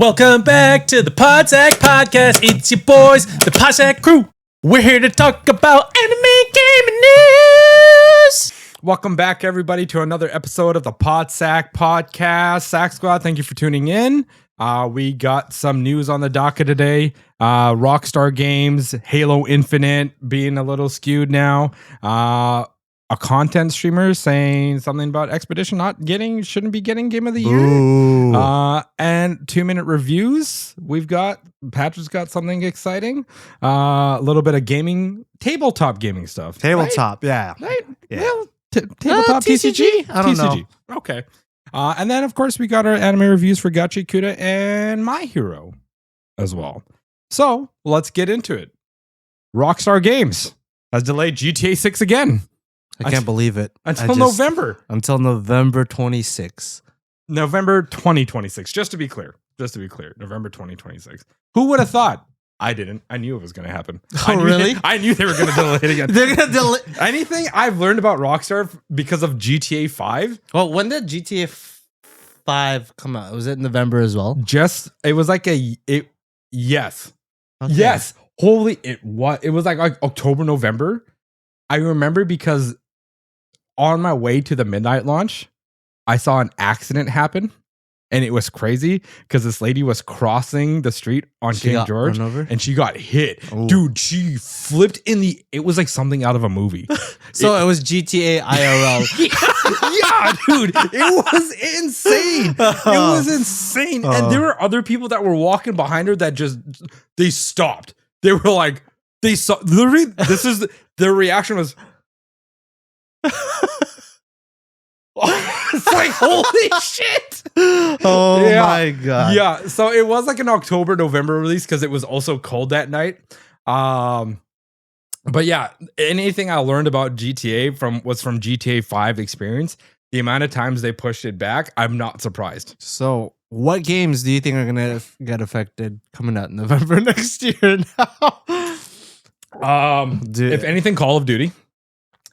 Welcome back to the Podsack Podcast. It's your boys, the Podsack crew. We're here to talk about anime gaming news. Welcome back, everybody, to another episode of the Podsack Podcast. Sack Squad, thank you for tuning in. We got some news on the docket today. Rockstar Games, Halo Infinite being a little skewed now. A content streamer saying something about Expedition shouldn't be getting Game of the Year. And 2-minute reviews. Patrick's got something exciting. A little bit of tabletop gaming stuff. Tabletop, right? Right? Yeah. Well, tabletop TCG? I don't know. Okay. And then, of course, we got our anime reviews for Gachi Kuda and My Hero as well. So, let's get into it. Rockstar Games has delayed GTA 6 again. I can't believe it. Until November 26th. November 2026. Just to be clear. November 2026. Who would have thought? I didn't. I knew it was going to happen. Really? I knew they were going to delay it again. They're going to delay. Anything I've learned about Rockstar because of GTA 5. Well, when did GTA 5 come out? Was it November as well? It was like yes. Okay. Yes. It was like October, November. I remember because on my way to the midnight launch, I saw an accident happen, and it was crazy because this lady was crossing the street on King George, and she got hit. Ooh. Dude, she flipped it was like something out of a movie. So it was GTA IRL. Yeah, dude, it was insane. And there were other people that were walking behind her that they stopped. They were like, they saw, literally, their reaction was, it's like, holy shit. Oh my God. Yeah. So it was like an October, November release because it was also cold that night. But yeah, anything I learned about GTA was from GTA 5 experience. The amount of times they pushed it back, I'm not surprised. So what games do you think are going to get affected coming out in November next year now? If anything, Call of Duty.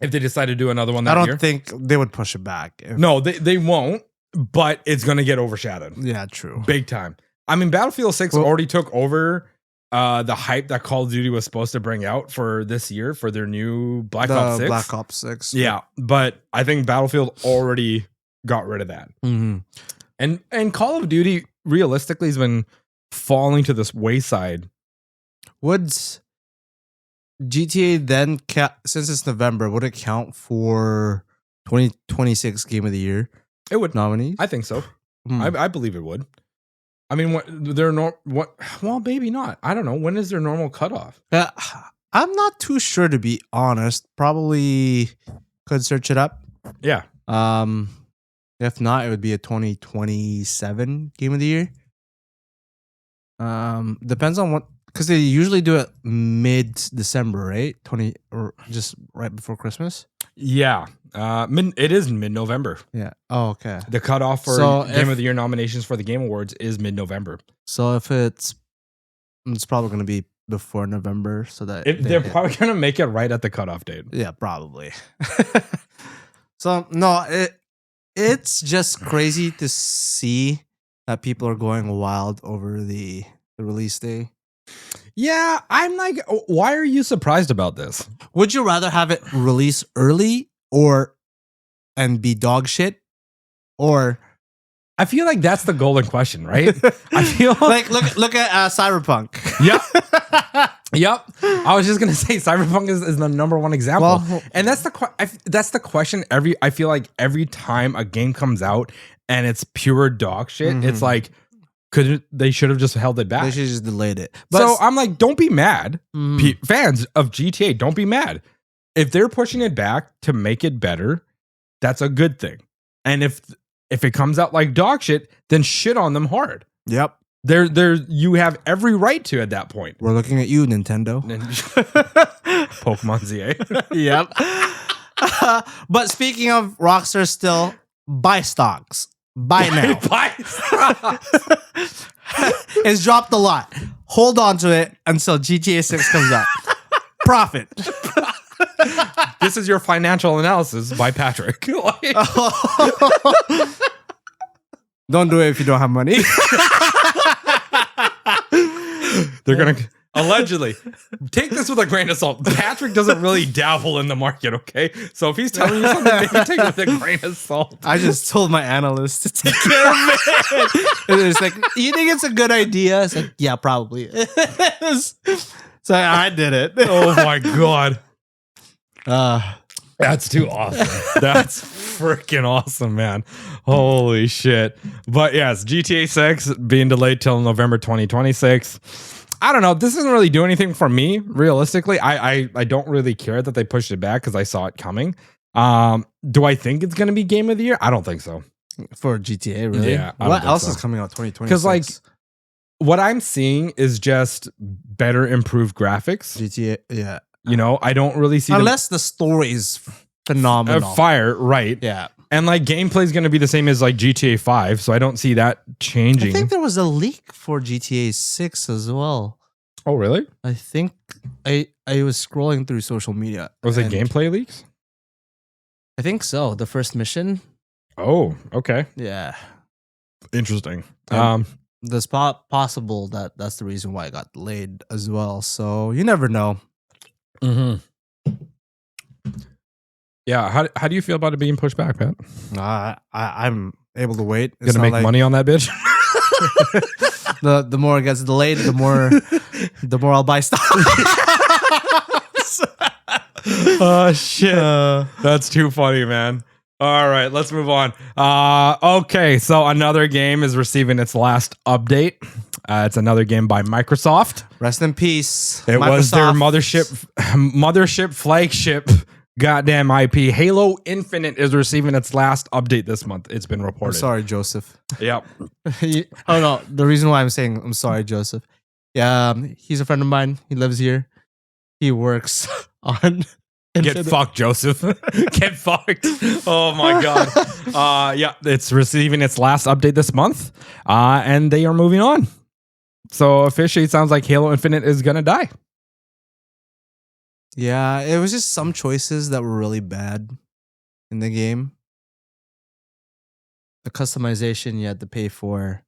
If they decide to do another one that year. I don't think they would push it back. No, they won't, but it's going to get overshadowed. Yeah, true. Big time. I mean, Battlefield 6 already took over the hype that Call of Duty was supposed to bring out for this year for their new Black Ops 6. Black Ops 6. Yeah, but I think Battlefield already got rid of that. Mm-hmm. And Call of Duty realistically has been falling to this wayside. Would GTA then, since it's November, would it count for 2026 Game of the Year? It would. Nominees? I think so. I believe it would. I mean, well, maybe not. I don't know. When is their normal cutoff? I'm not too sure, to be honest. Probably could search it up. Yeah. If not, it would be a 2027 Game of the Year. Depends on what, because they usually do it mid-December, right? Or just right before Christmas. Yeah. It is mid-November. Yeah. Oh, okay. The cutoff for Game of the Year nominations for the Game Awards is mid-November. So if it's probably going to be before November, so that they're probably going to make it right at the cutoff date. Yeah, probably. So no, it's just crazy to see that people are going wild over the release day. Yeah, I'm like, why are you surprised about this? Would you rather have it release early and be dog shit, or? I feel like that's the golden question, right? I feel like look at Cyberpunk. Yep. I was just gonna say Cyberpunk is the number one example, and that's the question. I feel like every time a game comes out and it's pure dog shit, it's like, they should have just held it back. They should have just delayed it. So I'm like, don't be mad. Fans of GTA, don't be mad. If they're pushing it back to make it better, that's a good thing. And if it comes out like dog shit, then shit on them hard. Yep. You have every right to at that point. We're looking at you, Nintendo. Pokemon ZA. Yep. But speaking of Rockstar, still buy stocks. Buy now. Buy stocks. It's dropped a lot. Hold on to it until GTA 6 comes out. Profit. This is your financial analysis by Patrick. Don't do it if you don't have money. They're gonna allegedly take this with a grain of salt. Patrick doesn't really dabble in the market, okay? So if he's telling you something, maybe take it with a grain of salt. I just told my analyst to take care of it. And it's like, you think it's a good idea? It's like, yeah, probably. So I did it. Oh my god. Uh, That's too awesome. That's freaking awesome, man. Holy shit. But yes, GTA 6 being delayed till November 2026. I don't know. This doesn't really do anything for me, realistically. I don't really care that they pushed it back because I saw it coming. Do I think it's going to be Game of the Year? I don't think so. for GTA, really? Yeah. What else is coming out 2026? Because, like, what I'm seeing is just better improved graphics. GTA, yeah. You know, I don't really see unless the story is phenomenal. Fire, right? Yeah. And like gameplay is going to be the same as like GTA 5, so I don't see that changing. I think there was a leak for GTA 6 as well. Oh, really? I think I was scrolling through social media. Was it gameplay leaks? I think so. The first mission. Oh, okay. Yeah. Interesting. There's possible that that's the reason why it got delayed as well. So you never know. Mm-hmm. Yeah. How do you feel about it being pushed back, Pat? I'm able to wait. Gonna make money on that bitch? The more it gets delayed, the more I'll buy stuff. Oh shit. That's too funny, man. All right, let's move on. Okay, so another game is receiving its last update. It's another game by Microsoft. Rest in peace. It was their mothership flagship goddamn IP. Halo Infinite is receiving its last update this month. It's been reported. I'm sorry, Joseph. Yep. Oh no, the reason why I'm saying I'm sorry, Joseph. Yeah, he's a friend of mine. He lives here. He works on Get fucked, Joseph. Get fucked. Oh my god. Yeah, it's receiving its last update this month. And they are moving on. So officially it sounds like Halo Infinite is gonna die. Yeah, it was just some choices that were really bad in the game. The customization you had to pay for.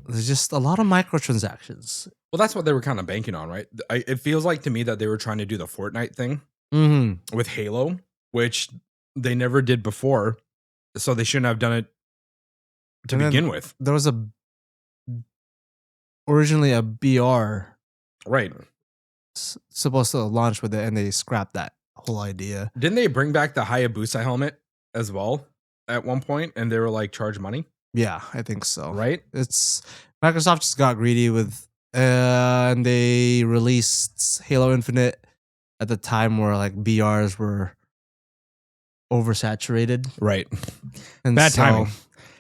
There's just a lot of microtransactions. Well, that's what they were kind of banking on, right? It feels like to me that they were trying to do the Fortnite thing with Halo, which they never did before. So they shouldn't have done it to begin with. There was originally a BR. Right. Supposed to launch with it, and they scrapped that whole idea. Didn't they bring back the Hayabusa helmet as well at one point? And they were like, charge money? Yeah, I think so. Right? It's Microsoft just got greedy with and they released Halo Infinite at the time where like BRs were oversaturated. Right. And bad timing.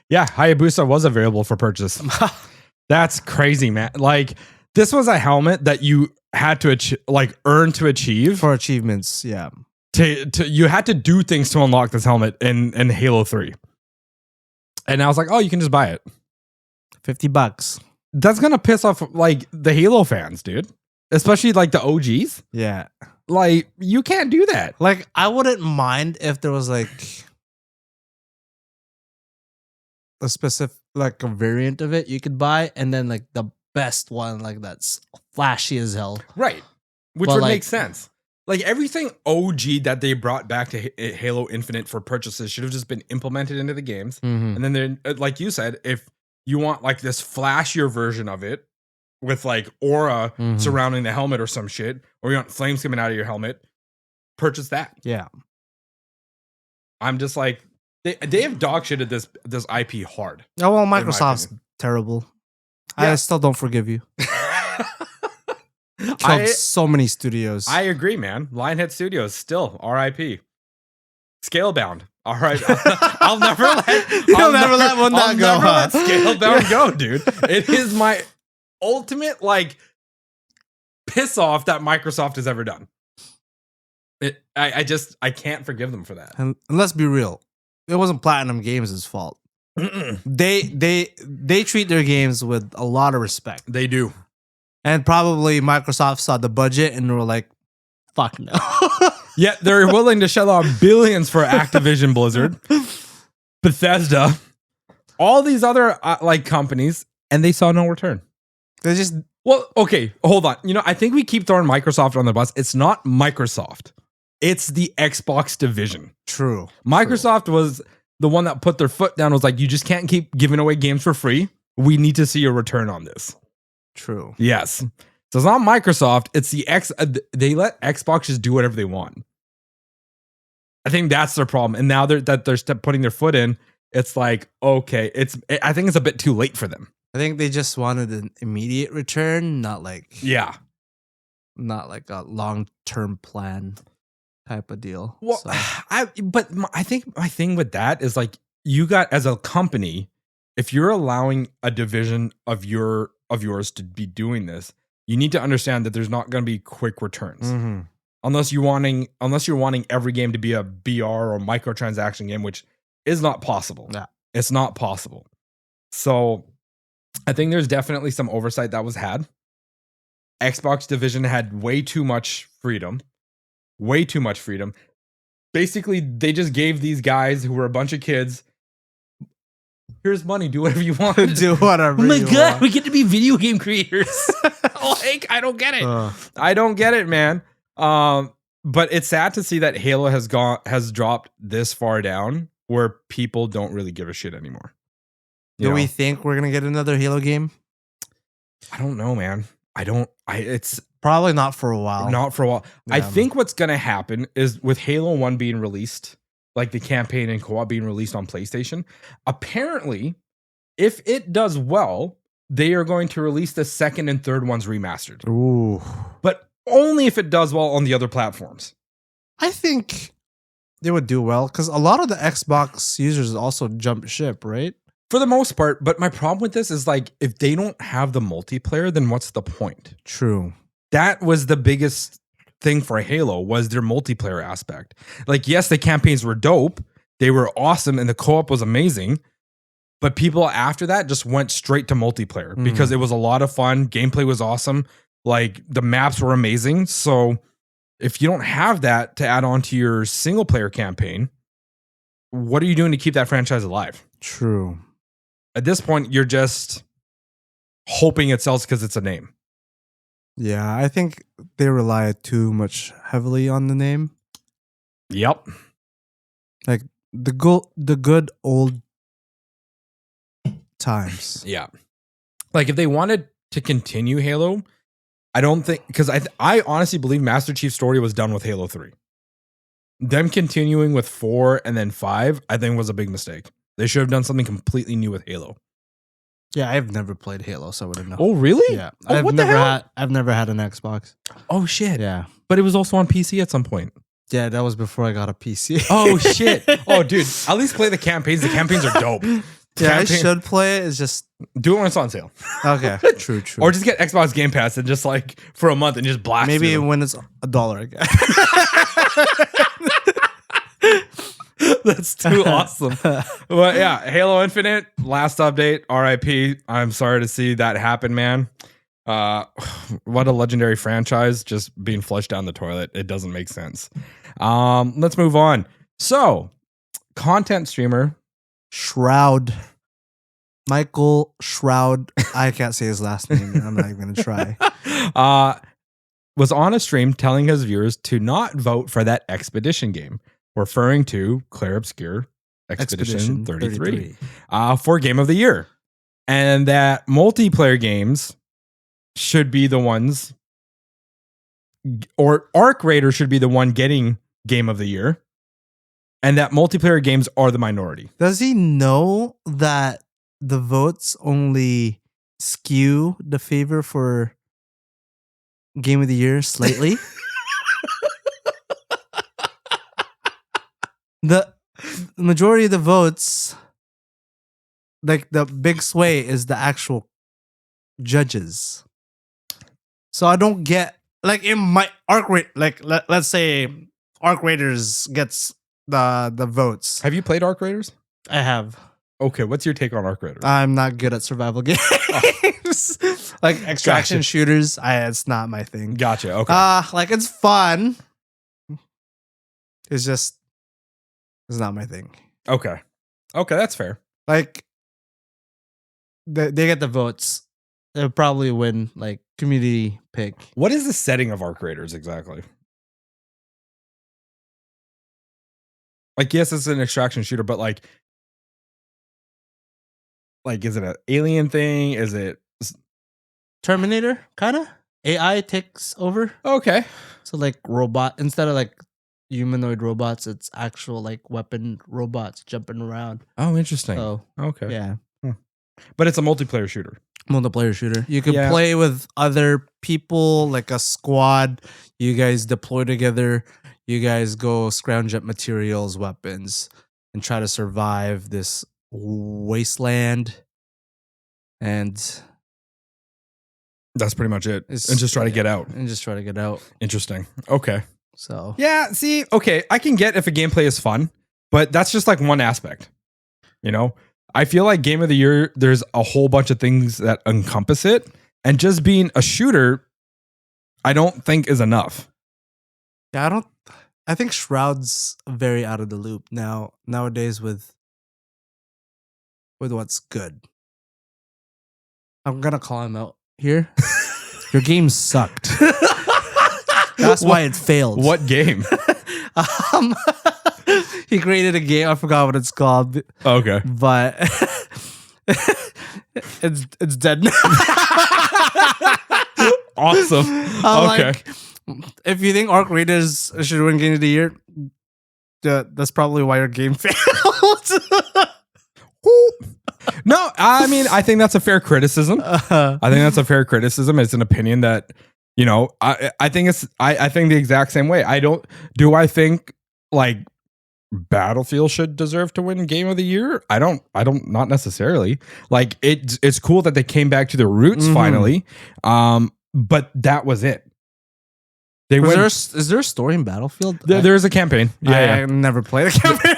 Yeah, Hayabusa was available for purchase. That's crazy, man. Like, this was a helmet that you had to earn to achieve. For achievements, yeah. You had to do things to unlock this helmet in Halo 3. And I was like, oh, you can just buy it. $50. That's gonna piss off like the Halo fans, dude. Especially like the OGs. Yeah. Like, you can't do that. Like, I wouldn't mind if there was like a specific, like a variant of it you could buy, and then like the best one, like that's flashy as hell. Right. Which But, would like, make sense. Like, everything OG that they brought back to Halo Infinite for purchases should have just been implemented into the games. Mm-hmm. And then, like you said, if you want like this flashier version of it with like aura surrounding the helmet or some shit, or you want flames coming out of your helmet, purchase that. Yeah. I'm just like, they have dog shitted this IP hard. Oh, well, Microsoft's terrible. Yeah. I still don't forgive you. Killed so many studios. I agree, man. Lionhead Studios still RIP. Scalebound. All right, I'll never let. You'll never let one not go. Never let Scalebound go, dude. It is my ultimate like piss off that Microsoft has ever done. I can't forgive them for that. And let's be real, it wasn't Platinum Games' fault. They treat their games with a lot of respect. They do, and probably Microsoft saw the budget and were like, "Fuck no." Yeah, they're willing to shell out billions for Activision Blizzard, Bethesda, all these other like companies, and they saw no return. They just Well, okay, hold on. I think we keep throwing Microsoft on the bus. It's not Microsoft. It's the Xbox division. true. Microsoft was the one that put their foot down, was like, you just can't keep giving away games for free. We need to see a return on this. True. Yes. So it's not Microsoft. It's the they let Xbox just do whatever they want. I think that's their problem. And now they're putting their foot in. It's like, okay, I think it's a bit too late for them. I think they just wanted an immediate return, not like Yeah. a long-term plan type of deal. Well, So, I think my thing with that is like, you got, as a company, if you're allowing a division of yours to be doing this, you need to understand that there's not going to be quick returns. mhm. Unless you're wanting every game to be a BR or microtransaction game, which is not possible. Yeah. It's not possible. So I think there's definitely some oversight that was had. Xbox division had way too much freedom. Way too much freedom. Basically, they just gave these guys who were a bunch of kids, here's money, do whatever you want. Do whatever. Oh my you God, want. we get to be video game creators. Like, I don't get it. I don't get it, man. But it's sad to see that Halo has dropped this far down where people don't really give a shit anymore. Do we think we're gonna get another Halo game? I don't know, man. It's Probably not for a while. not for a while. I Yeah. think what's gonna happen is with Halo 1 being released, like the campaign and co-op being released on PlayStation, apparently, if it does well, they are going to release the second and third ones remastered. Ooh. But only if it does well on the other platforms. I think they would do well because a lot of the Xbox users also jump ship, right? For the most part, but my problem with this is like, if they don't have the multiplayer, then what's the point? True. That was the biggest thing for Halo, was their multiplayer aspect. Like, yes, the campaigns were dope, they were awesome, and the co-op was amazing, but people after that just went straight to multiplayer because it was a lot of fun, gameplay was awesome, like the maps were amazing. So if you don't have that to add on to your single player campaign, what are you doing to keep that franchise alive? True. At this point, you're just hoping it sells because it's a name. Yeah, I think they rely too much heavily on the name. Yep. Like the good old times. Yeah. Like, if they wanted to continue Halo, I don't think, because I honestly believe Master Chief's story was done with Halo 3. Them continuing with 4 and then 5, I think was a big mistake. They should have done something completely new with Halo. Yeah, I've never played Halo, so I wouldn't know. Oh, really? Yeah. Oh, what the hell? I've never had an Xbox. Oh, shit. Yeah. But it was also on PC at some point. Yeah, that was before I got a PC. Oh, shit. Oh, dude. At least play the campaigns. The campaigns are dope. Yeah, I should play it. It's just Do it when it's on sale. okay. True. Or just get Xbox Game Pass and just like for a month and just blast maybe through them. when it's $1 again. That's too awesome. But yeah, Halo Infinite, last update, RIP. I'm sorry to see that happen, man. What a legendary franchise just being flushed down the toilet. It doesn't make sense. Let's move on. So, content streamer Shroud. Michael Shroud. I can't say his last name. I'm not even gonna try. Was on a stream telling his viewers to not vote for that Expedition game, referring to Claire Obscure Expedition 33 for Game of the Year. And that multiplayer games should be the ones, or Arc Raider should be the one getting Game of the Year, and that multiplayer games are the minority. Does he know that the votes only skew the favor for Game of the Year slightly? The majority of the votes, like the big sway, is the actual judges. So I don't get, like, in my Arc Raider, like let's say Arc Raiders gets the votes. Have you played Arc Raiders? I have. Okay, what's your take on Arc Raiders? I'm not good at survival games. Like extraction Gotcha. shooters, it's not my thing. Gotcha. Okay. Like it's fun. It's just it's not my thing. Okay, that's fair. Like they get the votes. It'll probably win like community pick. What is the setting of Arc Raiders exactly? Like, yes, it's an extraction shooter, but like is it an alien thing? Is it Terminator, kind of. AI takes over. okay? So like robot, instead of like humanoid robots, it's actual like weapon robots jumping around. Oh, interesting. So Okay, yeah, but it's a multiplayer shooter. multiplayer shooter. You can Yeah. play with other people, like a squad. You guys deploy together. You guys go scrounge up materials, weapons, and try to survive this wasteland. And That's pretty much it. It's- And just try to get out. and just try to get out. Interesting. Okay. So Yeah, see, okay, I can get if a gameplay is fun, but that's just like one aspect. You know? I feel like Game of the Year, there's a whole bunch of things that encompass it, and just being a shooter, I don't think is enough. yeah, I think Shroud's very out of the loop nowadays with what's good. I'm gonna call him out here. Your game sucked. That's why it failed. What game? Um, he created a game. I forgot what it's called, Okay. but it's dead now. Awesome. I'm Okay. like, if you think Arc Raiders should win Game of the Year, that's probably why your game failed. No, I mean, I think that's a fair criticism. Uh, I think that's a fair criticism. It's an opinion that, you know, I think I think the exact same way. Do I think like Battlefield should deserve to win Game of the Year? I don't not necessarily. Like it's cool that they came back to their roots finally. But that was it. is there a story in Battlefield? There's a campaign. I never played a campaign.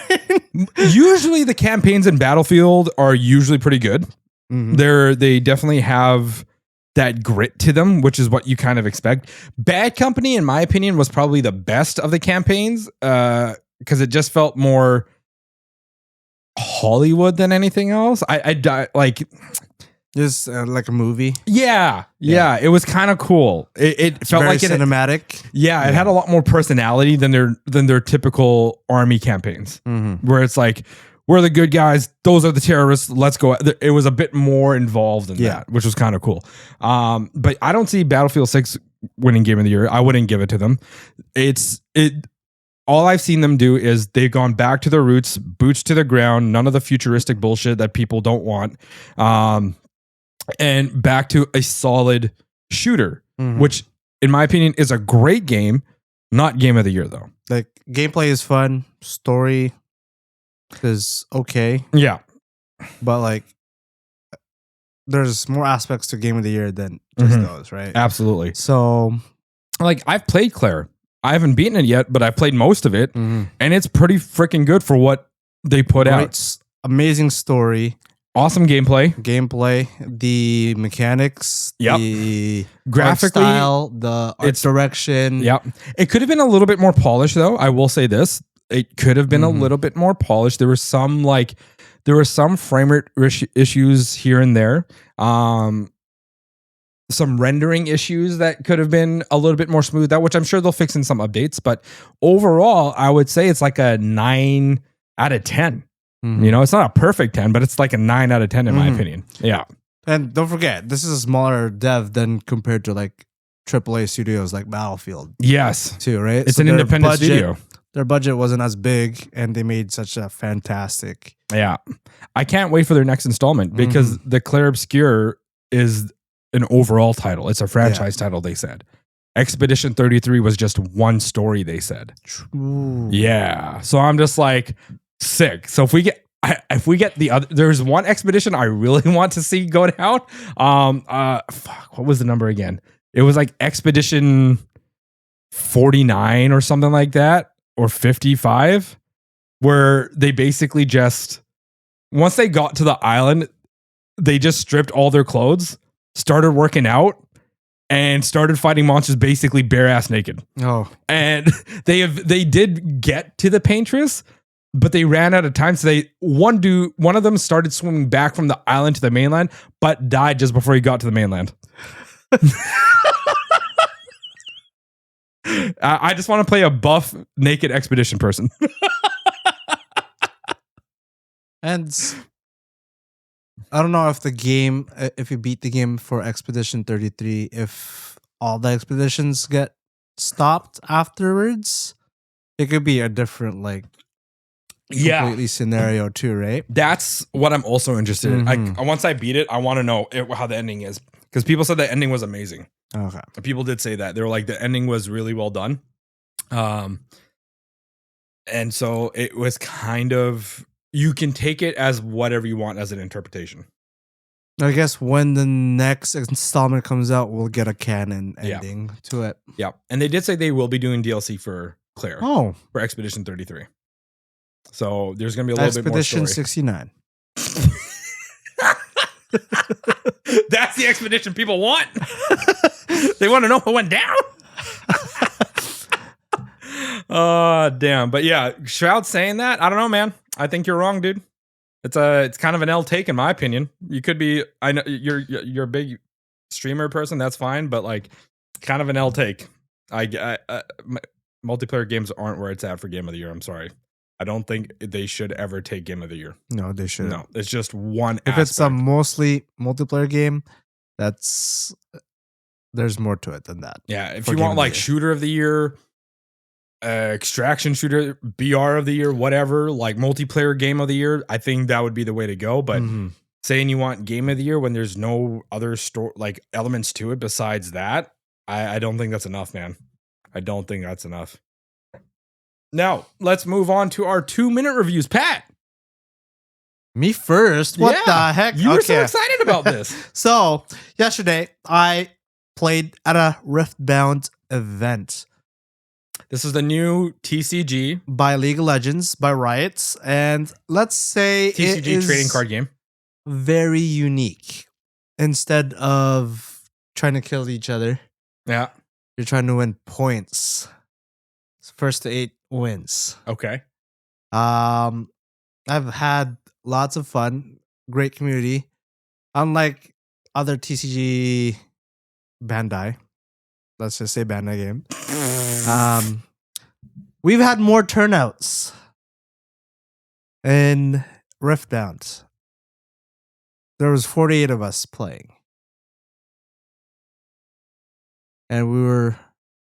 Usually the campaigns in Battlefield are usually pretty good. They definitely have that grit to them, which is what you kind of expect. Bad Company, in my opinion, was probably the best of the campaigns because it just felt more Hollywood than anything else. I like Just like a movie. yeah. It was kind of cool. It felt Very like it cinematic. it had a lot more personality than their typical army campaigns, where it's like, we're the good guys, those are the terrorists, let's go. It was a bit more involved in that, which was kind of cool. But I don't see Battlefield 6 winning Game of the Year. I wouldn't give it to them. All I've seen them do is they've gone back to their roots, boots to the ground, none of the futuristic bullshit that people don't want, and back to a solid shooter, which in my opinion is a great game, not Game of the Year though. Like gameplay is fun, story is okay, Yeah. but like there's more aspects to Game of the Year than just those, right? Absolutely. So Like, I've played Claire. I haven't beaten it yet, but I've played most of it, and it's pretty freaking good for what they put out. Amazing story, Awesome gameplay. the mechanics, Yep. the Graphically, art style, the art direction. Yep. It could have been a little bit more polished, though. I will say this. It could have been a little bit more polished. There were some frame rate issues here and there. Some rendering issues that could have been a little bit more smoothed out, which I'm sure they'll fix in some updates. But overall, I would say it's like a 9 out of 10. You know, it's not a perfect 10, but it's like a 9 out of 10 in my opinion. Yeah. And don't forget, this is a smaller dev than compared to like AAA studios like Battlefield Yes. too, right? It's So an their independent studio. Their budget wasn't as big, and they made such a fantastic. Yeah. I can't wait for their next installment because the Claire Obscure is an overall title. It's a franchise title, they said. Expedition 33 was just one story, they said. True. Yeah. So I'm just like, sick. So if we get the other, there's one expedition I really want to see go down. What was the number again? It was like Expedition 49 or something like that, or 55, where they basically just, once they got to the island, they just stripped all their clothes, started working out, and started fighting monsters basically bare ass naked. Oh, And they did get to the Paintress, but they ran out of time. So one of them started swimming back from the island to the mainland, but died just before he got to the mainland. I just want to play a buff naked expedition person. And I don't know if you beat the game for Expedition 33, if all the expeditions get stopped afterwards, it could be a different, like, completely scenario too, right? That's what I'm also interested in. Once I beat it, I want to know how the ending is, because people said the ending was amazing. Okay. People did say that. They were like, the ending was really well done. And so it was kind of, you can take it as whatever you want as an interpretation. I guess when the next installment comes out, we'll get a canon ending to it. Yeah. And they did say they will be doing DLC for Claire. Oh. For Expedition 33. So there's going to be a little bit more Expedition story. 69. That's the expedition people want. They want to know what went down. Oh, damn. But yeah, Shroud saying that, I don't know, man. I think you're wrong, dude. It's kind of an L take in my opinion. You could be, I know you're a big streamer person, that's fine, but like kind of an L take. Multiplayer games aren't where it's at for Game of the Year. I'm sorry. I don't think they should ever take Game of the Year. No, they shouldn't. No, it's just one If aspect. it's a mostly multiplayer game, there's more to it than that. Yeah, if you want like Shooter of the Year, Extraction Shooter, BR of the Year, whatever, like multiplayer Game of the Year, I think that would be the way to go. But saying you want Game of the Year when there's no other elements to it besides that, I don't think that's enough, man. I don't think that's enough. Now, let's move on to our 2-minute reviews. Pat. Me first? What the heck? You were so excited about this. So, yesterday, I played at a Riftbound event. This is the new TCG. By League of Legends, by Riot. And let's say TCG it is trading card game. Very unique. Instead of trying to kill each other, yeah, you're trying to win points. First to 8 wins. Okay. I've had lots of fun. Great community. Unlike other TCG Bandai, let's just say Bandai game. We've had more turnouts in Riftbound. There was 48 of us playing. And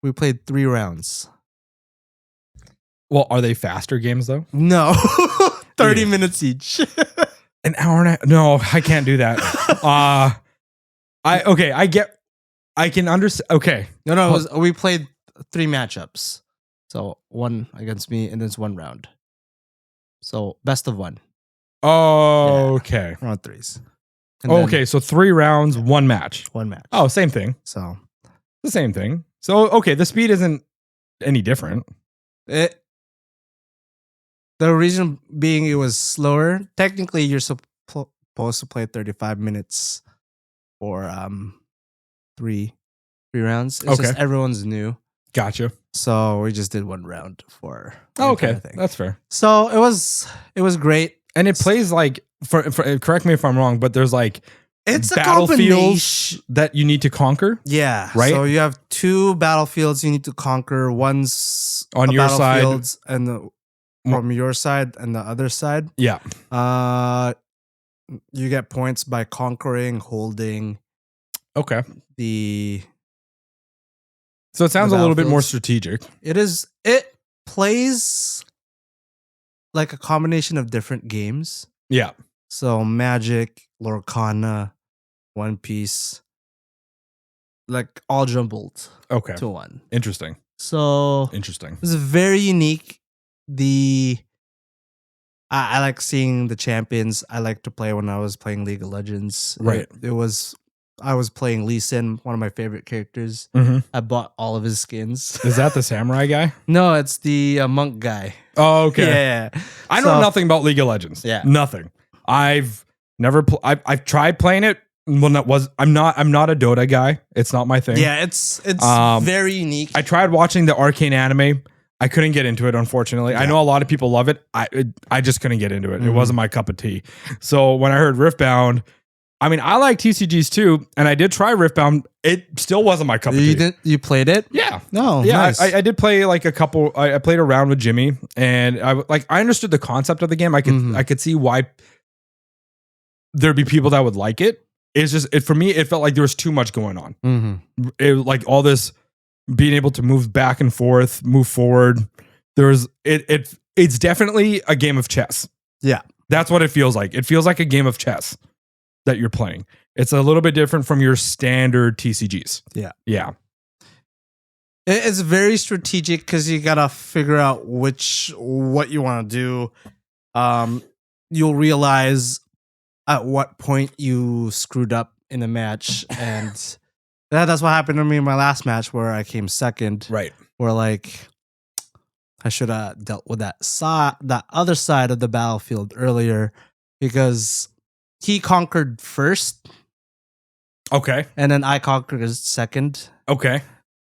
we played 3 rounds. Well, are they faster games though? No. 30 minutes each. An hour and a half? No, I can't do that. I can understand. Okay. No, we played 3 matchups. So 1 against me and it's 1 round. So best of 1. Oh, okay. Round 3s. Okay, so 3 rounds, 1 match. 1 match. Oh, same thing. So the same thing. So okay, the speed isn't any different. The reason being it was slower. Technically, you're supposed to play 35 minutes for 3 rounds. It's just everyone's new. Gotcha. So we just did 1 round for. Okay, that's fair. So it was great, and it plays like for correct me if I'm wrong, but there's like it's battlefields that you need to conquer. Yeah, right. So you have 2 battlefields you need to conquer. One's on your side, and from your side and the other side. Yeah. You get points by conquering, holding. Okay. So it sounds a little bit more strategic. It plays like a combination of different games. Yeah. So Magic, Lorcana, One Piece, like all jumbled. Okay. To 1. Interesting. So interesting. It's very unique. I like seeing the champions I like to play when I was playing League of Legends. Right. I was playing Lee Sin, one of my favorite characters. I bought all of his skins. Is that the samurai guy? No, it's the monk guy. Oh, okay. Yeah. I know nothing about League of Legends. Yeah. Nothing. I've never I've tried playing it. Well, I'm not a Dota guy. It's not my thing. Yeah, it's very unique. I tried watching the Arcane anime. I couldn't get into it, unfortunately. Yeah. I know a lot of people love it. I just couldn't get into it. It Mhm. wasn't my cup of tea. So when I heard Riftbound, I mean, I like TCGs too, and I did try Riftbound. It still wasn't my cup of tea. You played it? Yeah. No. Yeah, Nice. I did play like a couple. I played around with Jimmy, and I understood the concept of the game. Mhm. I could see why there'd be people that would like it. It's just for me, it felt like there was too much going on. Mm-hmm. It, like all this being able to move back and forth, move forward. It's definitely a game of chess. Yeah. That's what it feels like. It feels like a game of chess that you're playing. It's a little bit different from your standard TCGs. Yeah. Yeah. It's very strategic because you gotta figure out what you want to do. You'll realize at what point you screwed up in a match, and that's what happened to me in my last match where I came second. Right. Where like I should have dealt with that other side of the battlefield earlier because he conquered first. Okay. And then I conquered his second. Okay.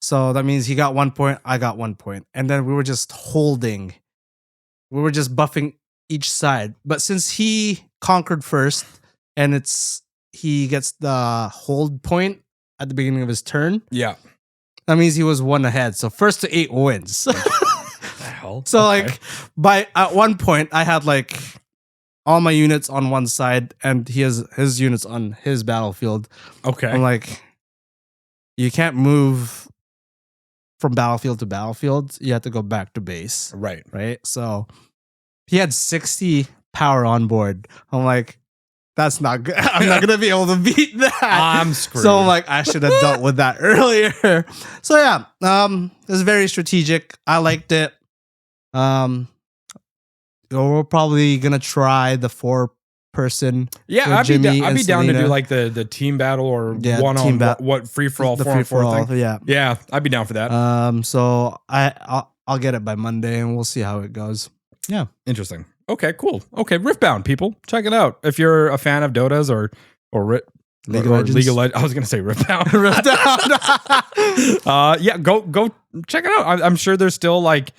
So that means he got 1 point, I got 1 point. And then we were just holding. We were just buffing each side. But since he conquered first and he gets the hold point at the beginning of his turn, Yeah. that means he was 1 ahead. So first to 8 wins. The hell? So Okay. like at 1 point I had like all my units on one side and he has his units on his battlefield. Okay. I'm like, you can't move from battlefield to battlefield. You have to go back to base. Right. Right. So he had 60 power on board. I'm like, that's not good. I'm not gonna be able to beat that. I'm screwed. So I'm like, I should have dealt with that earlier. So yeah, it's very strategic. I liked it. We're probably gonna try the 4-person. Yeah, with Jimmy I'd be and down to do Selena. like the team battle or Yeah, one team on what free for all, the 4-on-4 free-for-all, thing. yeah. Yeah, I'd be down for that. So I'll get it by Monday and we'll see how it goes. Yeah. Interesting. Okay, cool. Okay, Riftbound people, check it out if you're a fan of Dotas or League of or Legends. League of Legends. I was gonna say Riftbound. Yeah, go check it out. I'm sure there's still like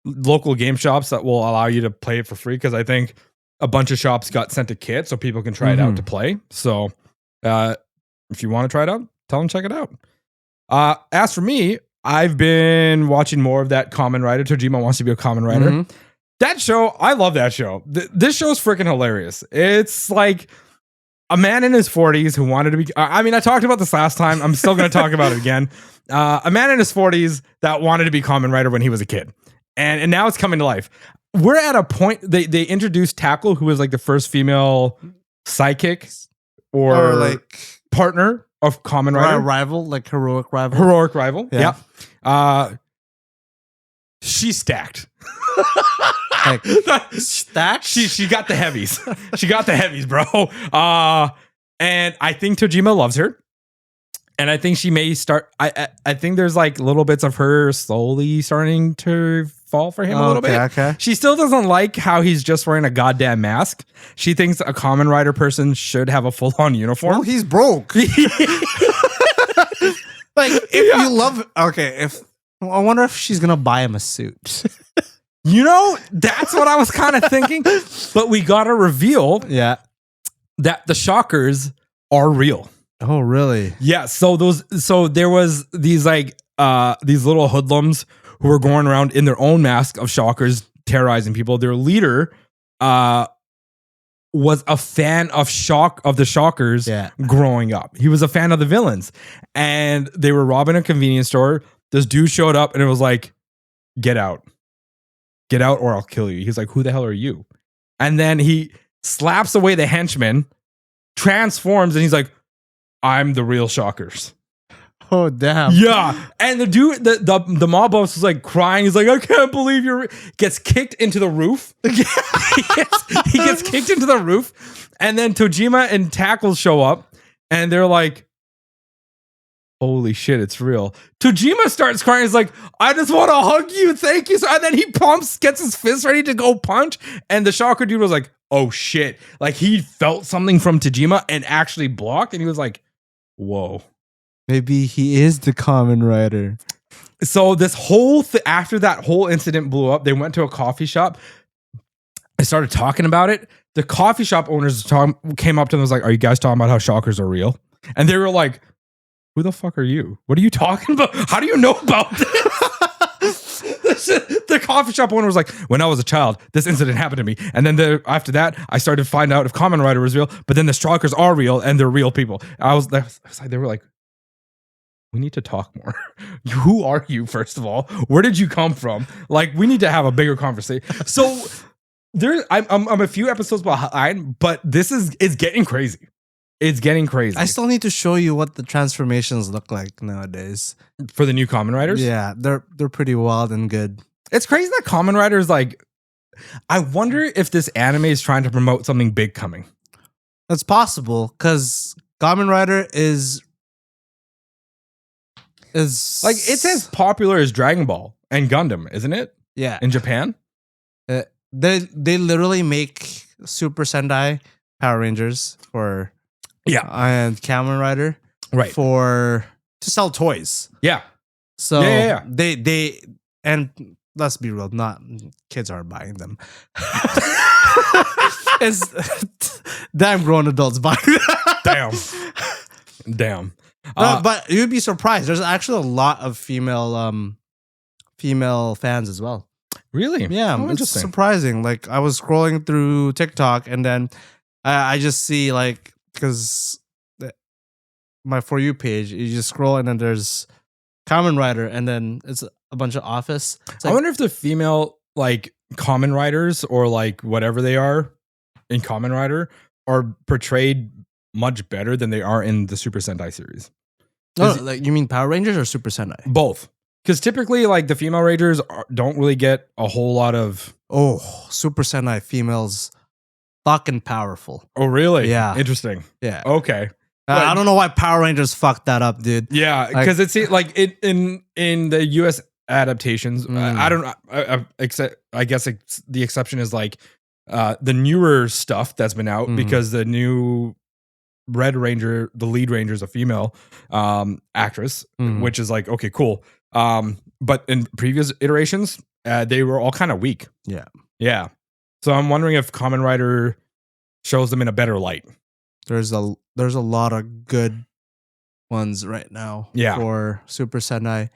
local game shops that will allow you to play it for free because I think a bunch of shops got sent a kit so people can try it out to play. So if you want to try it out, tell them check it out. As for me, I've been watching more of that Kamen Rider. Tojima Wants to Be a Kamen Rider. Mhm. That show, I love that show. This show is freaking hilarious. It's like a man in his 40s who wanted to be. I mean, I talked about this last time. I'm still going to talk about it again. A man in his 40s that wanted to be Kamen Rider when he was a kid. And now it's coming to life. We're at a point, they introduced Tackle, who was like the first female sidekick or like partner of Kamen Rider. rival, like heroic rival. Heroic rival. Yeah. Yeah. She's stacked. Like, stacked? She got the heavies. She got the heavies, bro. And I think Tojima loves her. And I think she may start. I think there's like little bits of her slowly starting to fall for him a little bit. Okay. She still doesn't like how he's just wearing a goddamn mask. She thinks a Kamen Rider person should have a full-on uniform. Well, he's broke. Like, if you love, I wonder if she's gonna buy him a suit. You know, that's what I was kind of thinking. But we got to reveal Yeah. that the Shockers are real. Oh, really? Yeah. So there was these like these little hoodlums who were going around in their own mask of Shockers, terrorizing people. Their leader was a fan of the Shockers growing up. He was a fan of the villains. And they were robbing a convenience store. This dude showed up and it was like, get out. Get out or I'll kill you. He's like, who the hell are you? And then he slaps away the henchman, transforms, and he's like, I'm the real Shockers. Oh, damn. Yeah. And the dude, the mob boss was like crying. He's like, I can't believe gets kicked into the roof. he gets kicked into the roof. And then Tojima and Tackle show up and they're like, holy shit, it's real. Tojima starts crying. He's like, I just want to hug you. Thank you. And then he gets his fist ready to go punch. And the Shocker dude was like, oh shit. Like he felt something from Tojima and actually blocked. And he was like, whoa. Maybe he is the Kamen Rider. So this whole after that whole incident blew up, they went to a coffee shop. I started talking about it. The coffee shop owners came up to them and was like, "Are you guys talking about how shockers are real?" And they were like, "Who the fuck are you? What are you talking about? How do you know about this?" The coffee shop owner was like, "When I was a child, this incident happened to me. And then after that, I started to find out if Kamen Rider was real, but then the stalkers are real and they're real people." They were like, "We need to talk more. Who are you, first of all? Where did you come from? Like, we need to have a bigger conversation." So I'm a few episodes behind, but it's getting crazy. It's getting crazy. I still need to show you what the transformations look like nowadays for the new Kamen Riders. Yeah, they're pretty wild and good. It's crazy that Kamen Rider is like. I wonder if this anime is trying to promote something big coming. That's possible because Kamen Rider is like it's as popular as Dragon Ball and Gundam, isn't it? Yeah, in Japan. They literally make Super Sentai Power Rangers for and Kamen Rider to sell toys. Yeah. So they and let's be real, not kids aren't buying them. It's damn grown adults buying them. Damn. But you'd be surprised. There's actually a lot of female fans as well. Really? Yeah, it's surprising. Like I was scrolling through TikTok and then I just see like because my For You page, you just scroll and then there's Kamen Rider and then it's a bunch of Office. I wonder if the female like Kamen Riders or like whatever they are in Kamen Rider are portrayed much better than they are in the Super Sentai series. No, like you mean Power Rangers or Super Sentai? Both. Because typically, like the female Rangers don't really get a whole lot of. Oh, Super Sentai females, fucking powerful. Oh, really? Yeah. Interesting. Yeah. Okay. I don't know why Power Rangers fucked that up, dude. Yeah, because it's like in the US adaptations. I don't. I guess the exception is like the newer stuff that's been out because the new Red Ranger, the lead ranger, is a female actress, which is like okay, cool. But in previous iterations, they were all kind of weak. Yeah. So I'm wondering if Kamen Rider shows them in a better light. There's a lot of good ones right now. For Super Sentai,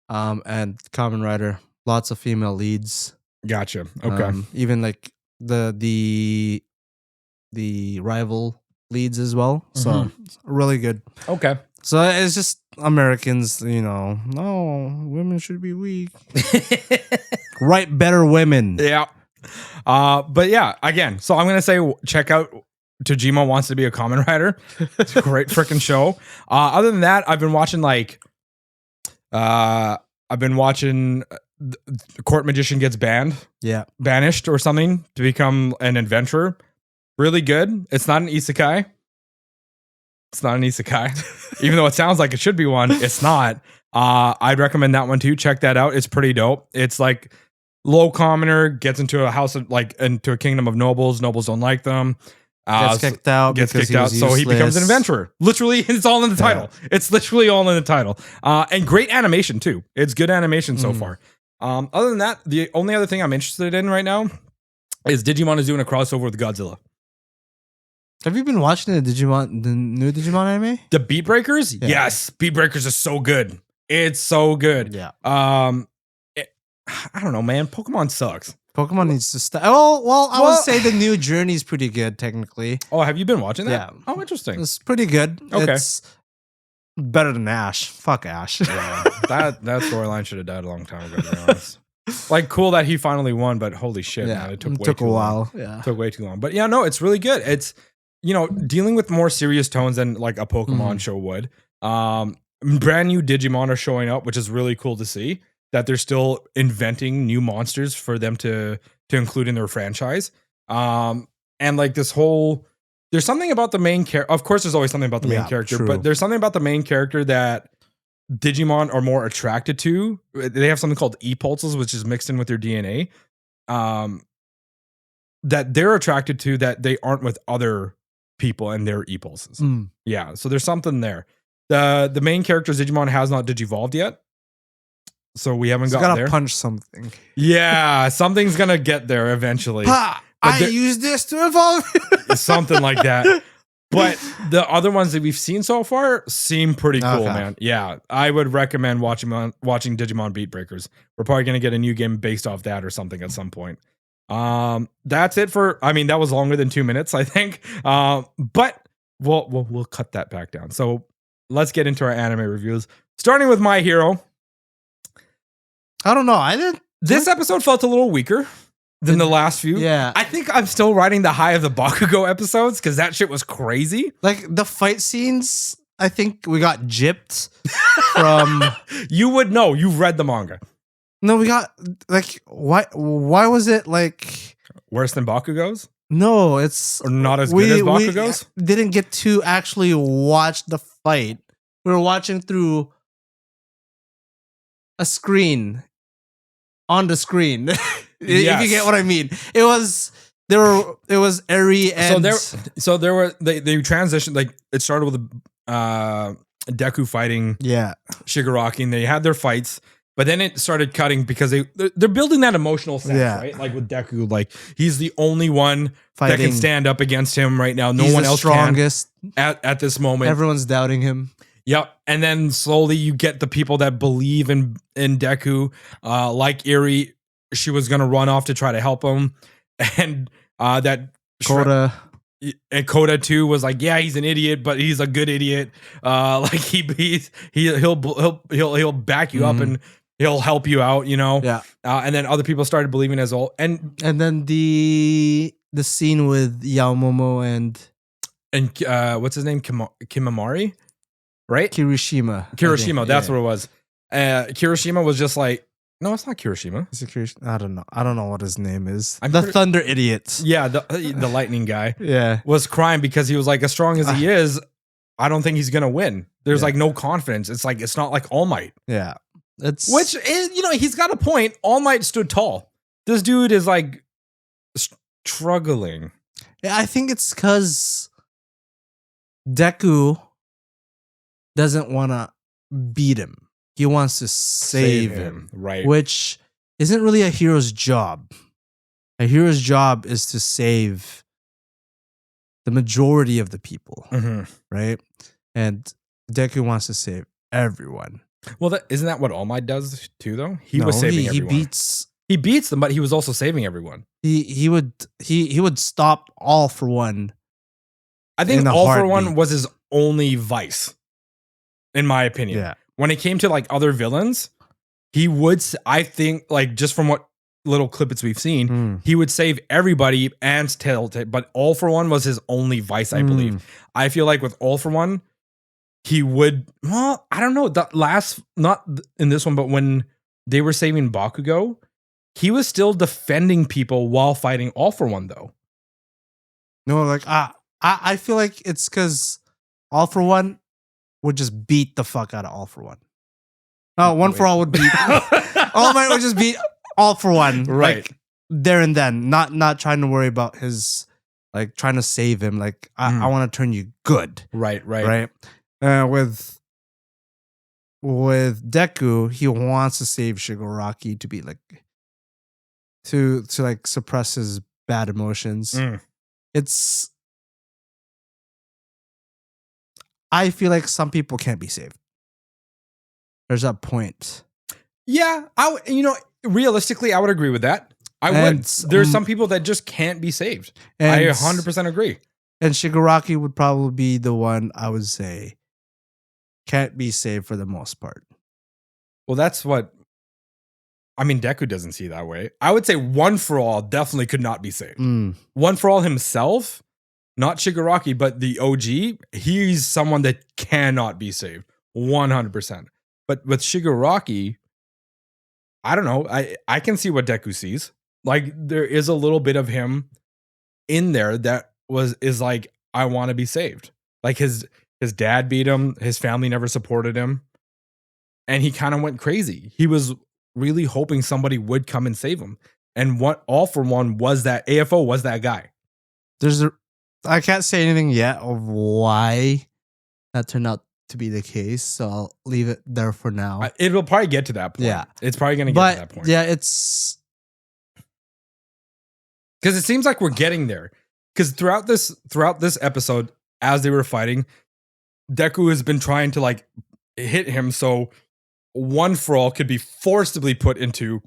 and Kamen Rider. Lots of female leads. Gotcha. Okay. Even like the rival leads as well. So really good. Okay. So it's just Americans, no, women should be weak. Write better women. Yeah. But yeah, again, so I'm going to say check out Tojima Wants to Be a Kamen Rider. It's a great freaking show. Other than that, I've been watching Court Magician Gets banished or something to become an adventurer. Really good. It's not an isekai. Even though it sounds like it should be one, it's not. I'd recommend that one too. Check that out. It's pretty dope. It's like low commoner gets into a house of into a kingdom of nobles. Nobles don't like them. Gets kicked out. So he becomes an adventurer. Literally, it's all in the title. It's literally all in the title. And great animation too. It's good animation so far. Other than that, the only other thing I'm interested in right now is Digimon is doing a crossover with Godzilla. Have you been watching the new Digimon anime? The Beat Breakers? Yeah. Yes. Beat Breakers is so good. It's so good. Yeah. I don't know, man. Pokemon sucks. Pokemon needs to stop. I would say the new Journey is pretty good, technically. Oh, have you been watching that? Yeah. Oh, interesting. It's pretty good. Okay. It's better than Ash. Fuck Ash. Yeah, that storyline should have died a long time ago, to be honest. Like, cool that he finally won, but holy shit, man. It took a while. Long. Yeah. It took way too long. But yeah, no, it's really good. It's, dealing with more serious tones than like a Pokemon show would. Brand new Digimon are showing up, which is really cool to see that they're still inventing new monsters for them to include in their franchise. And like this whole, there's something about the main character. Of course, there's always something about the main character, but there's something about the main character that Digimon are more attracted to. They have something called E-pulses, which is mixed in with their DNA. That they're attracted to that they aren't with other people and their E-pulses. Yeah, so there's something there. The main character Digimon has not digivolved yet. So we haven't He's got gotta there. punch something. Yeah, something's gonna get there eventually. Pa, I use this to evolve. Something like that. But the other ones that we've seen so far seem pretty cool, Okay. man. Yeah, I would recommend watching Digimon Beat Breakers. We're probably gonna get a new game based off that or something at some point. That's it for. I mean, that was longer than 2 minutes, I think. But we'll cut that back down. So let's get into our anime reviews. Starting with My Hero. I don't know. I didn't. This episode felt a little weaker than the last few. Yeah. I think I'm still riding the high of the Bakugo episodes because that shit was crazy. Like the fight scenes, I think we got gypped from. You would know. You've read the manga. No, we got like why was it like Worse than Bakugo's? no, it's Or not as good as Bakugo's? We didn't get to actually watch the fight. We were watching through a screen on the screen. If you get what I mean. It was Eri and So there were they transitioned, like it started with Deku fighting yeah. Shigaraki, and they had their fights, but then it started cutting because they're building that emotional sense, Yeah. right? Like with Deku, like he's the only one that Fighting. can stand up against him right now. No He's one the else strongest. can at this moment. Everyone's doubting him. Yep. And then slowly you get the people that believe in Deku, like Eri. She was gonna run off to try to help him, and that Koda. and Koda too was like, yeah, he's an idiot, but he's a good idiot. Like he'll back you up and he'll help you out, you know. Yeah. And then other people started believing as well, and then the scene with Yaomomo and what's his name, Kimamari, right? Kirishima. Kirishima, that's what it was. Kirishima was just like, no, it's not Kirishima. Is it Kirishima? I don't know. I don't know what his name is. I'm the pretty- Thunder Idiot. Yeah, the lightning guy Yeah. was crying because he was like, as strong as he is, I don't think he's gonna win. There's Yeah. like no confidence. It's like it's not like All Might, Yeah. It's which is, you know, he's got a point. All Might stood tall. This dude is like struggling. Yeah, I think it's because Deku doesn't want to beat him. He wants to save him, right? which isn't really a hero's job. A hero's job is to save the majority of the people, Mhm. right? And Deku wants to save everyone. Well, isn't that what All Might does too? Though he No, was saving he everyone. he beats them, but he was also saving everyone. he would stop All for One. I think In a All for One heartbeat. was his only vice, in my opinion. Yeah. When it came to like other villains, he would, I think, like just from what little clippets we've seen, Mm. he would save everybody and Telltale, but All for One was his only vice, I believe. I feel like with All for One, he would, well, I don't know, that last, not in this one, but when they were saving Bakugo, he was still defending people while fighting All for One, though. No, like I feel like it's because All for One would just beat the fuck out of All for One. No, One for All would beat. All Might would just beat All for One, Right. Like there and then, not trying to worry about his like trying to save him. Like I want to turn you good, Right. right? With Deku, he wants to save Shigaraki to be like to like suppress his bad emotions. It's I feel like some people can't be saved. There's that point. Yeah, realistically, I would agree with that. I And, would. There's some people that just can't be saved. I 100% agree. And Shigaraki would probably be the one I would say can't be saved for the most part. Well, that's what. I mean, Deku doesn't see it that way. I would say One for All definitely could not be saved. One for All himself, not Shigaraki, but the OG, he's someone that cannot be saved 100%. But with Shigaraki, I don't know. I can see what Deku sees. Like there is a little bit of him in there that is like, I want to be saved. Like his dad beat him. His family never supported him. And he kind of went crazy. He was really hoping somebody would come and save him. And what All for One was that AFO was that guy. I can't say anything yet of why that turned out to be the case, so I'll leave it there for now. It'll probably get to that point. Yeah. It's probably going to get to that point. Yeah, it's because it seems like we're getting there. Because throughout this episode, as they were fighting, Deku has been trying to like hit him so One For All could be forcibly put into,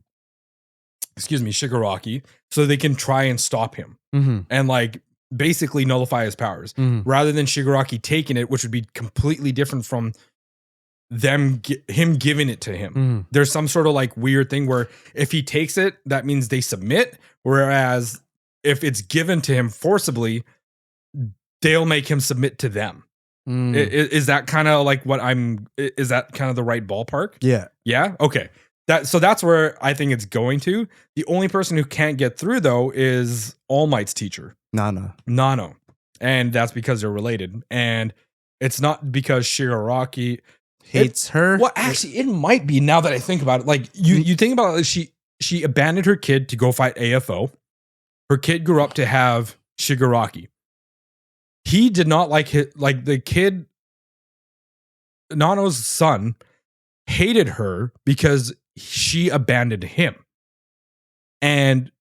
Shigaraki, so they can try and stop him and like basically nullify his powers, rather than Shigaraki taking it, which would be completely different from him giving it to him. There's some sort of like weird thing where if he takes it, that means they submit, whereas if it's given to him forcibly, they'll make him submit to them. Is that kind of like is that kind of the right ballpark? Yeah. Okay. So that's where I think it's going to. The only person who can't get through though is All Might's teacher, Nano, and that's because they're related, and it's not because Shigaraki hates her. Well, actually, it might be, now that I think about it. Like you think about it, she abandoned her kid to go fight AFO. Her kid grew up to have Shigaraki. He did not like the kid. Nano's son hated her because she abandoned him. And